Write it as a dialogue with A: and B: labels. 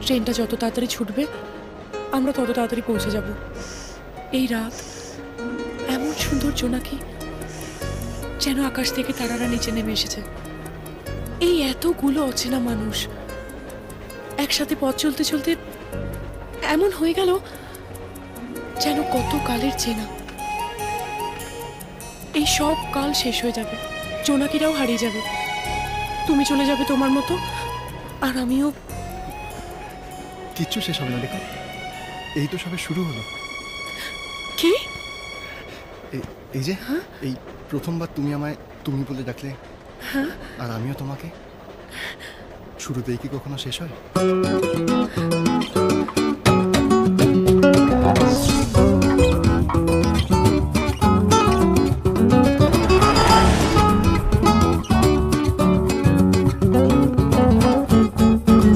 A: ট্রেনটা যত তাড়াতাড়ি ছুটবে আমরা তত তাড়াতাড়ি পৌঁছে যাব। এই রাত এমন সুন্দর জোনাকি, যেন আকাশ থেকে তারারা নিচে নেমে এসেছে। এই এতগুলো অচেনা মানুষ একসাথে পথ চলতে চলতে এমন হয়ে গেল যেন কত কালের চেনা। এই সব কাল শেষ হয়ে যাবে, জোনাকিরাও হারিয়ে যাবে, তুমি চলে যাবে তোমার মতো, আর আমিও।
B: কিচ্ছু শেষ হবে না রেখা, এই তো সবে শুরু হলো।
A: কি?
B: এই যে এই প্রথমবার তুমি আমায় তুমি বলে ডাকলে, আর আমিও তোমাকে। শুরুতেই কি কখনো শেষ হয়?